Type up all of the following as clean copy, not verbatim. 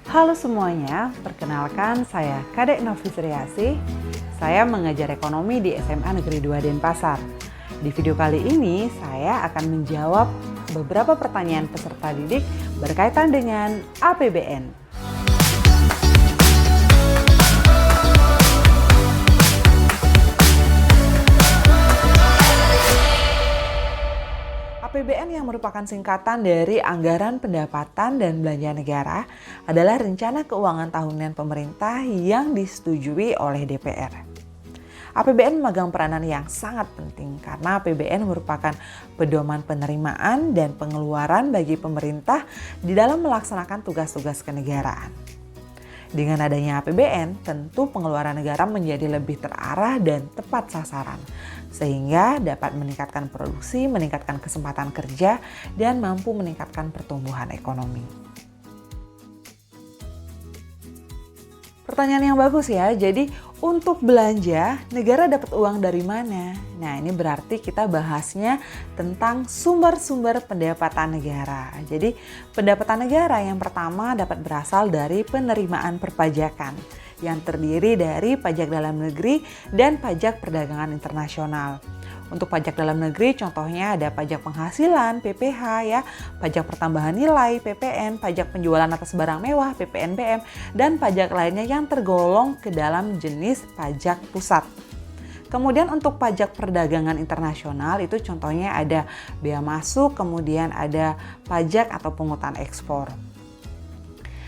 Halo semuanya, perkenalkan saya Kadek Novi Sriasih. Saya mengajar ekonomi di SMA Negeri 2 Denpasar. Di video kali ini saya akan menjawab beberapa pertanyaan peserta didik berkaitan dengan APBN. APBN yang merupakan singkatan dari Anggaran Pendapatan dan Belanja Negara adalah rencana keuangan tahunan pemerintah yang disetujui oleh DPR. APBN memegang peranan yang sangat penting karena APBN merupakan pedoman penerimaan dan pengeluaran bagi pemerintah di dalam melaksanakan tugas-tugas kenegaraan. Dengan adanya APBN, tentu pengeluaran negara menjadi lebih terarah dan tepat sasaran, sehingga dapat meningkatkan produksi, meningkatkan kesempatan kerja, dan mampu meningkatkan pertumbuhan ekonomi. Pertanyaan yang bagus ya, jadi untuk belanja, negara dapat uang dari mana? Nah, ini berarti kita bahasnya tentang sumber-sumber pendapatan negara. Jadi, pendapatan negara yang pertama dapat berasal dari penerimaan perpajakan yang terdiri dari pajak dalam negeri dan pajak perdagangan internasional. Untuk pajak dalam negeri contohnya ada pajak penghasilan PPh ya, pajak pertambahan nilai PPN, pajak penjualan atas barang mewah PPNBM, dan pajak lainnya yang tergolong ke dalam jenis pajak pusat. Kemudian untuk pajak perdagangan internasional itu contohnya ada bea masuk, kemudian ada pajak atau pungutan ekspor.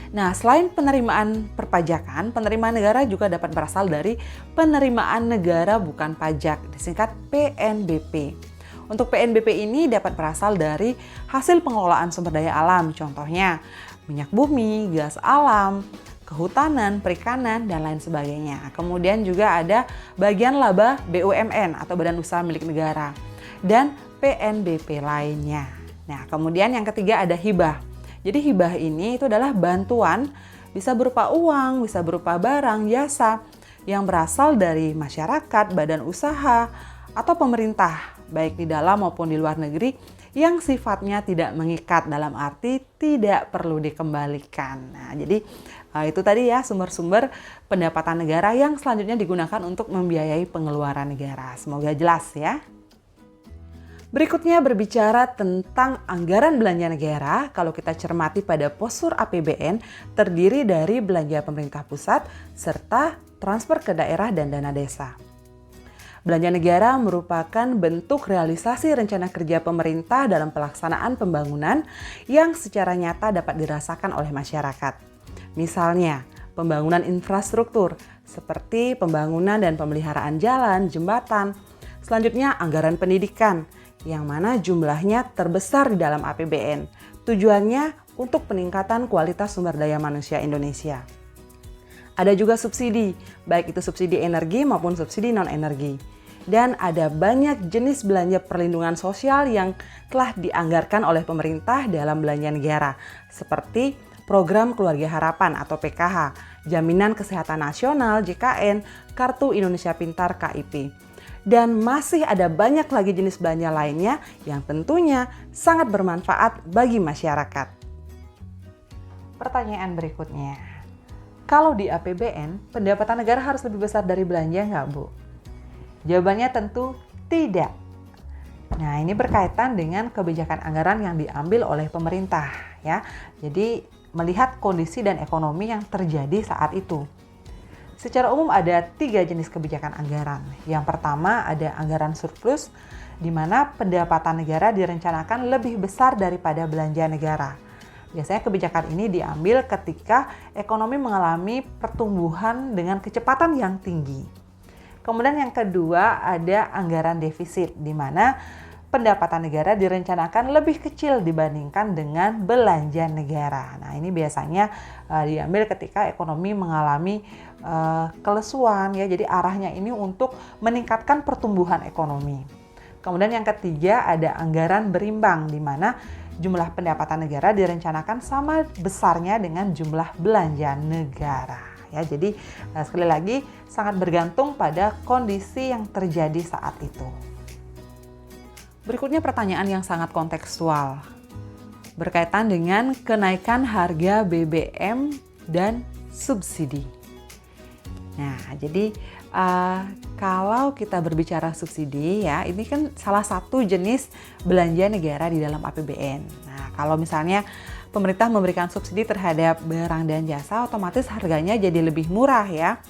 Nah, selain penerimaan perpajakan, penerimaan negara juga dapat berasal dari penerimaan negara bukan pajak, disingkat PNBP. Untuk PNBP ini dapat berasal dari hasil pengelolaan sumber daya alam, contohnya minyak bumi, gas alam, kehutanan, perikanan, dan lain sebagainya. Kemudian juga ada bagian laba BUMN atau Badan Usaha Milik Negara, dan PNBP lainnya. Nah, kemudian yang ketiga ada hibah. Jadi hibah ini itu adalah bantuan, bisa berupa uang, bisa berupa barang, jasa yang berasal dari masyarakat, badan usaha, atau pemerintah, baik di dalam maupun di luar negeri yang sifatnya tidak mengikat dalam arti tidak perlu dikembalikan. Nah, jadi itu tadi ya sumber-sumber pendapatan negara yang selanjutnya digunakan untuk membiayai pengeluaran negara. Semoga jelas ya. Berikutnya berbicara tentang anggaran belanja negara. Kalau kita cermati pada postur APBN terdiri dari belanja pemerintah pusat serta transfer ke daerah dan dana desa. Belanja negara merupakan bentuk realisasi rencana kerja pemerintah dalam pelaksanaan pembangunan yang secara nyata dapat dirasakan oleh masyarakat. Misalnya, pembangunan infrastruktur seperti pembangunan dan pemeliharaan jalan, jembatan. Selanjutnya, anggaran pendidikan yang mana jumlahnya terbesar di dalam APBN. Tujuannya untuk peningkatan kualitas sumber daya manusia Indonesia. Ada juga subsidi, baik itu subsidi energi maupun subsidi non-energi. Dan ada banyak jenis belanja perlindungan sosial yang telah dianggarkan oleh pemerintah dalam belanja negara, seperti Program Keluarga Harapan atau PKH, Jaminan Kesehatan Nasional JKN, Kartu Indonesia Pintar KIP. Dan masih ada banyak lagi jenis belanja lainnya yang tentunya sangat bermanfaat bagi masyarakat. Pertanyaan berikutnya, kalau di APBN, pendapatan negara harus lebih besar dari belanja nggak, Bu? Jawabannya tentu tidak. Nah, ini berkaitan dengan kebijakan anggaran yang diambil oleh pemerintah ya. Jadi melihat kondisi dan ekonomi yang terjadi saat itu. Secara umum ada 3 jenis kebijakan anggaran. Yang pertama ada anggaran surplus, di mana pendapatan negara direncanakan lebih besar daripada belanja negara. Biasanya kebijakan ini diambil ketika ekonomi mengalami pertumbuhan dengan kecepatan yang tinggi. Kemudian yang kedua ada anggaran defisit, di mana pendapatan negara direncanakan lebih kecil dibandingkan dengan belanja negara. Nah, ini biasanya diambil ketika ekonomi mengalami kelesuan ya. Jadi arahnya ini untuk meningkatkan pertumbuhan ekonomi. Kemudian yang ketiga ada anggaran berimbang, di mana jumlah pendapatan negara direncanakan sama besarnya dengan jumlah belanja negara. Ya, jadi sekali lagi sangat bergantung pada kondisi yang terjadi saat itu. Berikutnya pertanyaan yang sangat kontekstual berkaitan dengan kenaikan harga BBM dan subsidi. Nah, jadi kalau kita berbicara subsidi ya, ini kan salah satu jenis belanja negara di dalam APBN. Nah, kalau misalnya pemerintah memberikan subsidi terhadap barang dan jasa, otomatis harganya jadi lebih murah ya.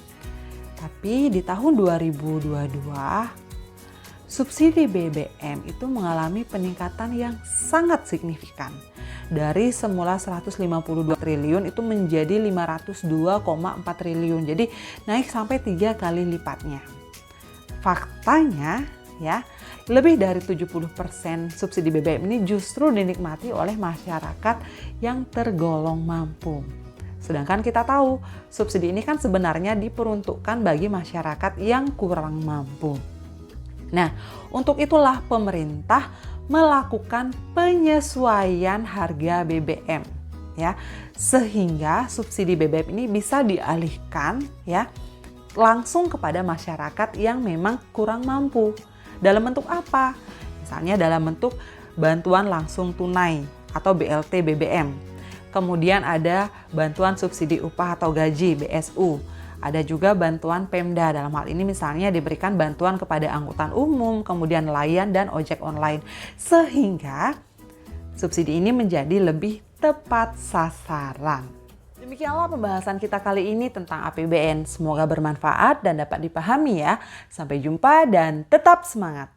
Tapi di tahun 2022, subsidi BBM itu mengalami peningkatan yang sangat signifikan. Dari semula 152 triliun itu menjadi 502,4 triliun. Jadi naik sampai 3 kali lipatnya. Faktanya ya, lebih dari 70% subsidi BBM ini justru dinikmati oleh masyarakat yang tergolong mampu. Sedangkan kita tahu subsidi ini kan sebenarnya diperuntukkan bagi masyarakat yang kurang mampu. Nah, untuk itulah pemerintah melakukan penyesuaian harga BBM ya, sehingga subsidi BBM ini bisa dialihkan ya langsung kepada masyarakat yang memang kurang mampu. Dalam bentuk apa? Misalnya dalam bentuk bantuan langsung tunai atau BLT BBM. Kemudian ada bantuan subsidi upah atau gaji BSU. Ada juga bantuan Pemda, dalam hal ini misalnya diberikan bantuan kepada angkutan umum, kemudian nelayan dan ojek online. Sehingga subsidi ini menjadi lebih tepat sasaran. Demikianlah pembahasan kita kali ini tentang APBN. Semoga bermanfaat dan dapat dipahami ya. Sampai jumpa dan tetap semangat.